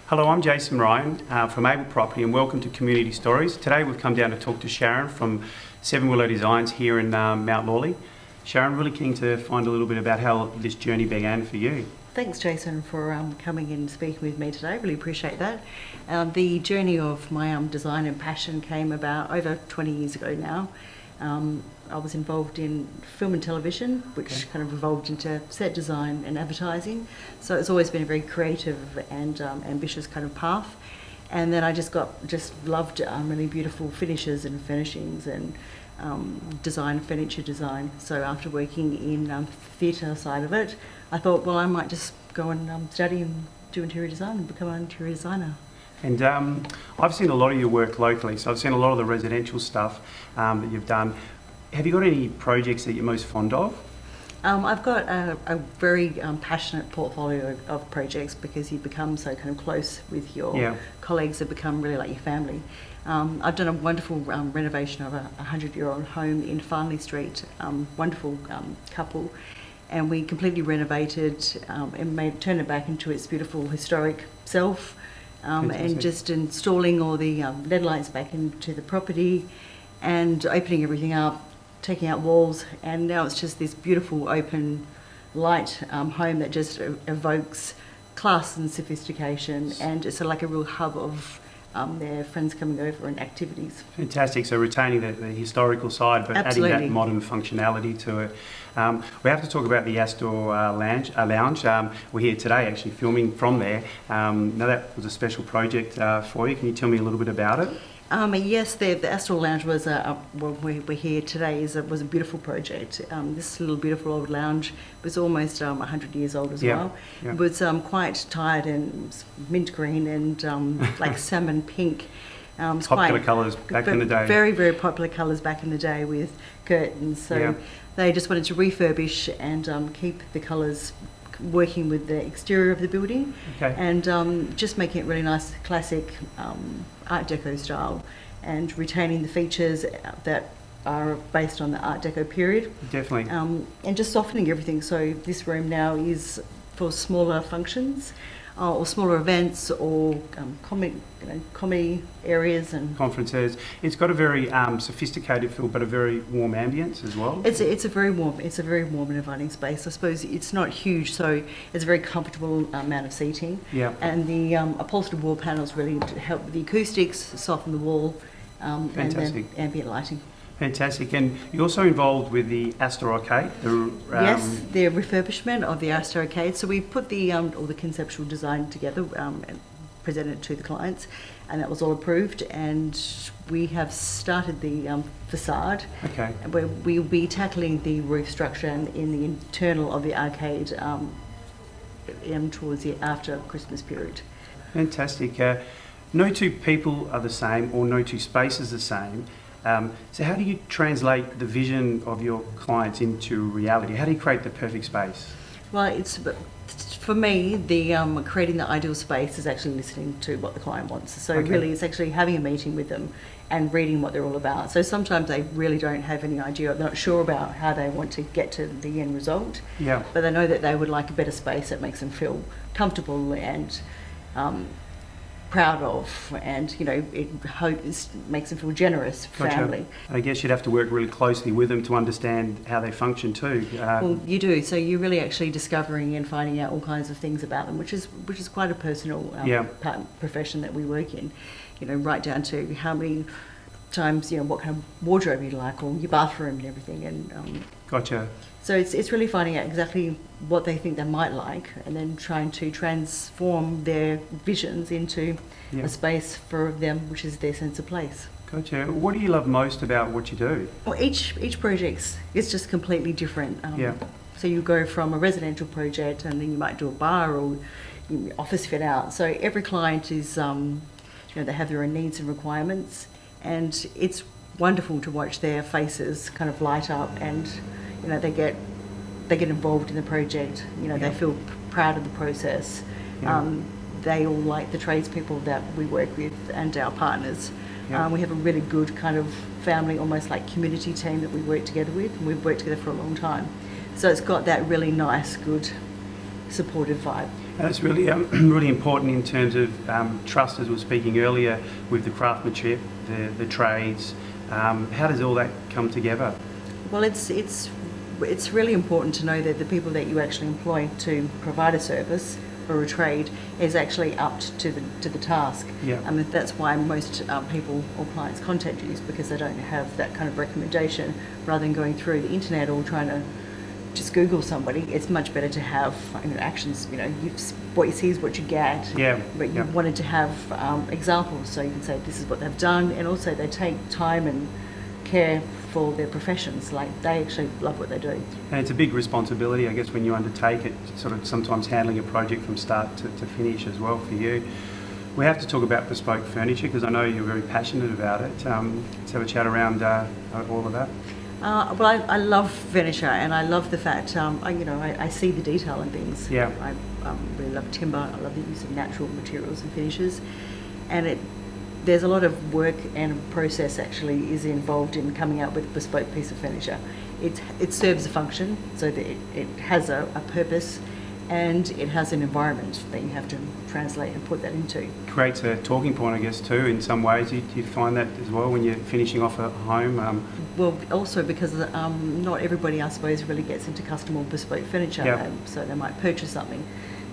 Hello, I'm Jason Ryan from Able Property and welcome to Community Stories. Today we've come down to talk to Sharon from 7 Willow Designs here in Mount Lawley. Sharon, really keen to find a little bit about how this journey began for you. Thanks, Jason, for coming in and speaking with me today. Really appreciate that. The journey of my design and passion came about over 20 years ago now. I was involved in film and television, which kind of evolved into set design and advertising. So it's always been a very creative and ambitious kind of path. And then I just loved really beautiful finishes and furnishings and furniture design. So after working in the theatre side of it, I thought, well, I might just go and study and do interior design and become an interior designer. And I've seen a lot of your work locally, so I've seen a lot of the residential stuff that you've done. Have you got any projects that you're most fond of? I've got a very passionate portfolio of projects because you become so kind of close with your colleagues that become really like your family. I've done a wonderful renovation of a 100-year-old home in Farnley Street, wonderful couple, and we completely renovated and turned it back into its beautiful historic self, and just installing all the LED lights back into the property and opening everything up, taking out walls, and now it's just this beautiful open light home that just evokes class and sophistication, and it's like a real hub of their friends coming over and activities. Fantastic. So retaining the historical side, but Absolutely. adding that modern functionality to it. We have to talk about the Astor Lounge. We're here today actually filming from there. Now that was a special project for you. Can you tell me a little bit about it? Yes, the Astor Lounge was we're here today. Was a beautiful project. This little beautiful old lounge was almost 100 years old as well. Yeah. It was quite tired and mint green and like salmon pink. Popular colours back in the day. Very, very popular colours back in the day with curtains. So they just wanted to refurbish and keep the colours working with the exterior of the building, and just making it really nice, classic Art Deco style, and retaining the features that are based on the Art Deco period. Definitely. And just softening everything. So this room now is for smaller functions or smaller events or comedy areas and conferences. It's got a very sophisticated feel, but a very warm ambience as well. It's a very warm and inviting space. I suppose it's not huge, so it's a very comfortable amount of seating. Yeah. And the upholstered wall panels really help with the acoustics, soften the wall, and then ambient lighting. Fantastic. And you're also involved with the Astor Arcade. Yes, the refurbishment of the Astor Arcade. So we put all the conceptual design together and presented it to the clients, and that was all approved. And we have started the facade. Okay. Where we'll be tackling the roof structure and in the internal of the arcade towards the after Christmas period. Fantastic. No two people are the same, or no two spaces are the same. So how do you translate the vision of your clients into reality? How do you create the perfect space? Well, for me, the creating the ideal space is actually listening to what the client wants. So really, it's actually having a meeting with them and reading what they're all about. So sometimes they really don't have any idea, they're not sure about how they want to get to the end result. Yeah. But they know that they would like a better space that makes them feel comfortable and proud of, and it makes them feel generous family. I guess you'd have to work really closely with them to understand how they function too. Well, you do. So you're really actually discovering and finding out all kinds of things about them, which is quite a personal profession that we work in. Right down to how many times, what kind of wardrobe you like, or your bathroom and everything. And Gotcha. So it's really finding out exactly what they think they might like, and then trying to transform their visions into a space for them, which is their sense of place. Gotcha. What do you love most about what you do? Well, each project is just completely different. So you go from a residential project, and then you might do a bar or office fit out. So every client is, they have their own needs and requirements, and it's wonderful to watch their faces kind of light up, and they get involved in the project. They feel proud of the process. They all like the tradespeople that we work with and our partners. We have a really good kind of family, almost like community team that we work together with, and we've worked together for a long time. So it's got that really nice, good, supportive vibe. And it's really, really important in terms of trust, as we were speaking earlier, with the craftsmanship, the trades. How does all that come together? Well, it's really important to know that the people that you actually employ to provide a service or a trade is actually up to the task. Yeah. That's why most people or clients contact you, is because they don't have that kind of recommendation. Rather than going through the internet or trying to just Google somebody, it's much better to have actions. What you see is what you get. Yeah. But you wanted to have examples, so you can say this is what they've done, and also they take time and care for their professions. Like, they actually love what they do. And it's a big responsibility, I guess, when you undertake it, sort of sometimes handling a project from start to finish as well for you. We have to talk about bespoke furniture, because I know you're very passionate about it. Let's have a chat around all of that. Well, I love furniture, and I love the fact, I see the detail in things. Yeah. I really love timber. I love the use of natural materials and finishes, and there's a lot of work and process actually is involved in coming up with a bespoke piece of furniture. It serves a function, so that it has a purpose, and it has an environment that you have to translate and put that into. Creates a talking point, I guess, too, in some ways. Do you find that as well when you're finishing off a home? Well, also because not everybody, I suppose, really gets into custom or bespoke furniture, Yeah. So they might purchase something.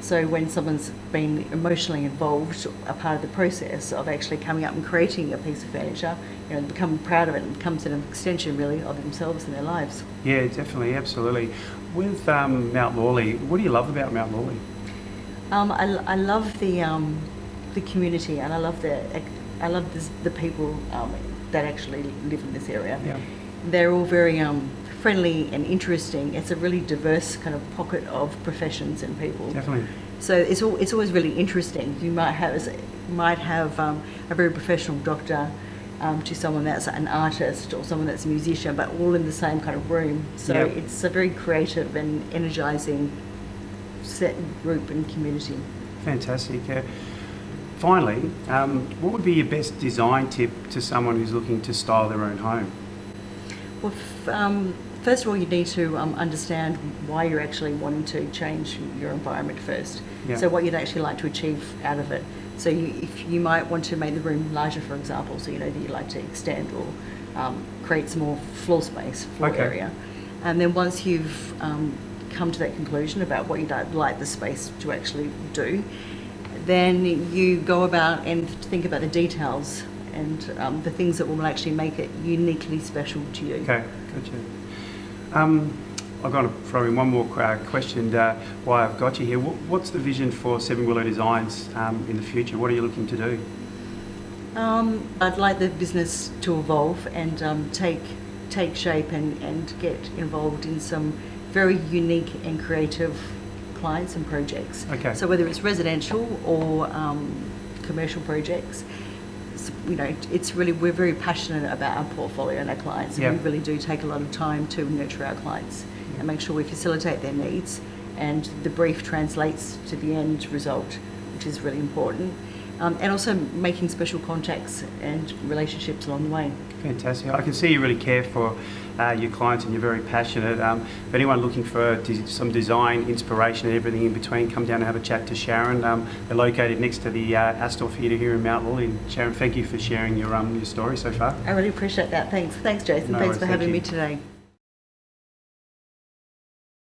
So when someone's been emotionally involved, a part of the process of actually coming up and creating a piece of furniture, become proud of it, and becomes an extension really of themselves and their lives. Yeah, definitely, absolutely. With Mount Lawley, what do you love about Mount Lawley? I love the community, and I love the people that actually live in this area. Yeah. They're all very friendly and interesting. It's a really diverse kind of pocket of professions and people. Definitely. So it's always really interesting. You might have a very professional doctor to someone that's an artist or someone that's a musician, but all in the same kind of room. So Yeah. it's a very creative and energising set group and community. Fantastic. Finally, what would be your best design tip to someone who's looking to style their own home? Well, first of all, you need to understand why you're actually wanting to change your environment first. Yeah. So what you'd actually like to achieve out of it. So if you might want to make the room larger, for example, so you know that you'd like to extend or create some more floor area. And then once you've come to that conclusion about what you'd like the space to actually do, then you go about and think about the details and the things that will actually make it uniquely special to you. Okay, gotcha. I've got to throw in one more question while I've got you here. What's the vision for Seven Willow Designs in the future? What are you looking to do? I'd like the business to evolve and take shape and get involved in some very unique and creative clients and projects. Okay. So whether it's residential or commercial projects, it's really, we're very passionate about our portfolio and our clients. Yeah. And we really do take a lot of time to nurture our clients and make sure we facilitate their needs, and the brief translates to the end result, which is really important. And also making special contacts and relationships along the way. Fantastic. I can see you really care for your clients and you're very passionate. If anyone looking for some design, inspiration and everything in between, come down and have a chat to Sharon. They're located next to the Astor Theatre here in Mount Lawley. Sharon, thank you for sharing your story so far. I really appreciate that. Thanks Jason. No Thanks worries, for thank having you. me today.